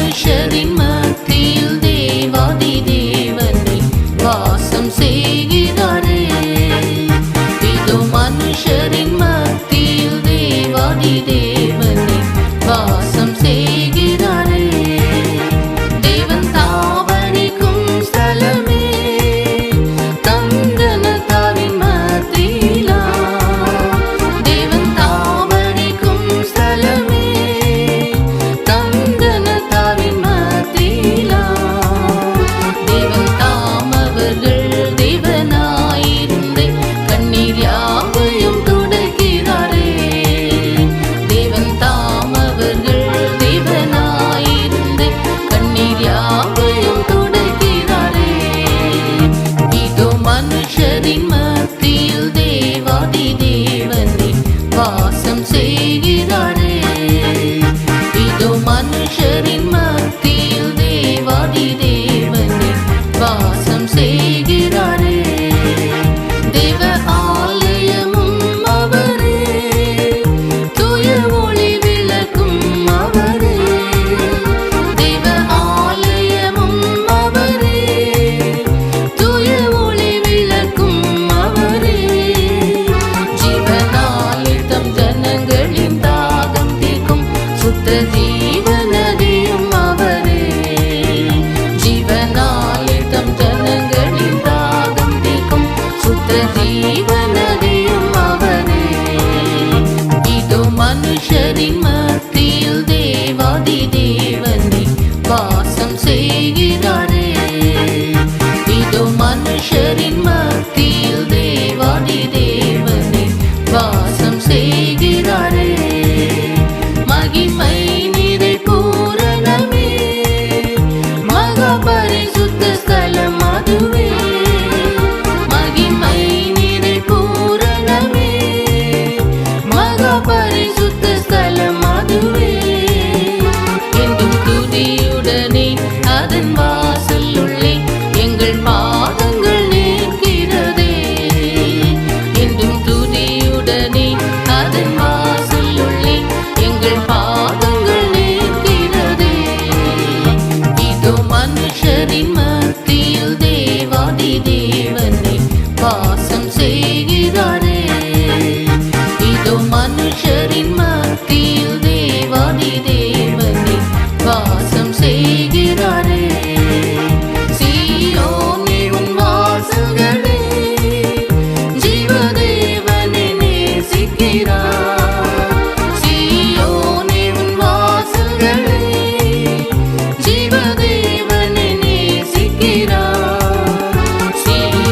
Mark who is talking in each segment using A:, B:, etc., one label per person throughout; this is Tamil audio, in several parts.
A: மனுஷரின் மத்தியில் தேவாதி தேவனை வாசம் செய்கிறாரே. இதோ மனுஷரின் மத்தியில் தேவாதி தேவனை வாசம் செய்கிறாரே. தேவன் தாவணிக்கும் ஸ்தலமே தந்தனத்தாரின் மத்தியிலா. தேவன் தாவணிக்கும் ஸ்தலமே தந்தனத்தாரின் மத்தியிலா. தேவன் தாமவர்கள் தேவனாயிருந்து கண்ணீர் யாவையும் துடைக்கிறாரே. தேவன் தாமவர்கள் தேவனாயிருந்து கண்ணீர் யாவையும் துடைக்கிறாரே. இதோ மனுஷரின் மத்தியில் தேவாதி தேவனை வாசம் செய்கிறாரே. இதோ மனுஷரின் மத்தியில் தேவாதி தேவனை வாசம் செய்கிறாரே. தேவ ஆலயமும் அவரே, தூய ஒளி விளக்கும் அவரே. தேவ ஆலயமும் அவரே, தூய ஒளி விளக்கும் அவரே. ஜீவனாலே தம் ஜனங்களின் தாகம் தீர்க்கும் சுத்த ஜீவநதியும் அவரே. ஜீவனாலே தம் ஜனங்களின் தாகம் தீர்க்கும் சுத்த ஜீவநதியும் அவரே. இதோ மனுஷரின் மத்தியில் தேவாதி தேவனை வாசம் செய்கிறாரே. இதோ மனுஷரின் மத்தியில் தேவாதி தேவனை வாசம் செய்கிறாரே. மகிமை நிறை பூரணமே மகா பரிசுத்த ஸ்தலம் அதுவே. மகிமை நிறை பூரணமே மகா பரிசுத்த ஸ்தலம் அதுவே. என்றும் துதியுடனே அதன் வாசல் உள்ளே எங்கள் பாதங்கள் நிற்கிறதே. என்றும் துதியுடனே அதன் வாசல் உள்ளே எங்கள் பாதங்கள் நிற்கிறதே. இதோ மனுஷரின் மத்தியில் தேவாதி தேவனை வாசம் செய்கிறாரே. இதோ மனுஷரின் மத்தியில் தேவாதி தேவனை வாசம் செய்கிறாரே. சீயோனே உன் வாசல்களே ஜீவதேவனை நேசிக்கிறார். சீயோனே உன் வாசல்களே ஜீவதேவனை நேசிக்கிறார்.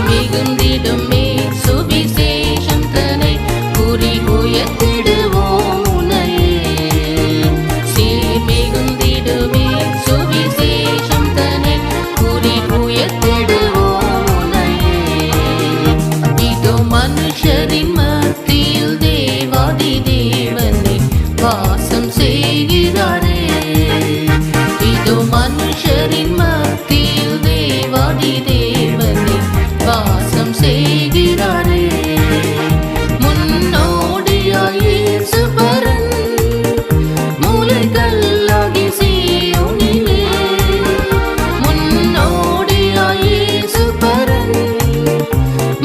A: மிகுந்திடுமே சுவிசேஷம் தன்னை குறி உயர்த்திடுவோம் உன்னையே. மிகுந்திடுமே சுவிசேஷம் தன்னை குறி உயர்த்திடுவோம் உன்னையே. இதோ மனுஷரின் மத்தியில் தேவாதி தேவனை வாசம் செய்கிறாரே. இதோ மனுஷரின் மத்தியில் தேவாதி தேவனை வாசம் செய்கிறாரே. முன்னோடியாய் இயேசு பரன் மூலைக்கல்லாகி சீயோனிலே. முன்னோடியாய் இயேசு பரன்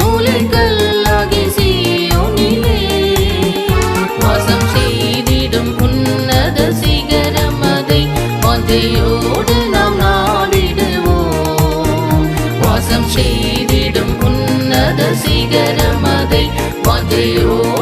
A: மூலைக்கல்லாகி சீயோனிலே. வாசம் செய்திடும் உன்னத சிகரம் அதை வாஞ்சையோடு நாம் நாடிடுவோம். வாசம் செய்திடும் உன்னத சிகரம் அதை வாஞ்சையோடு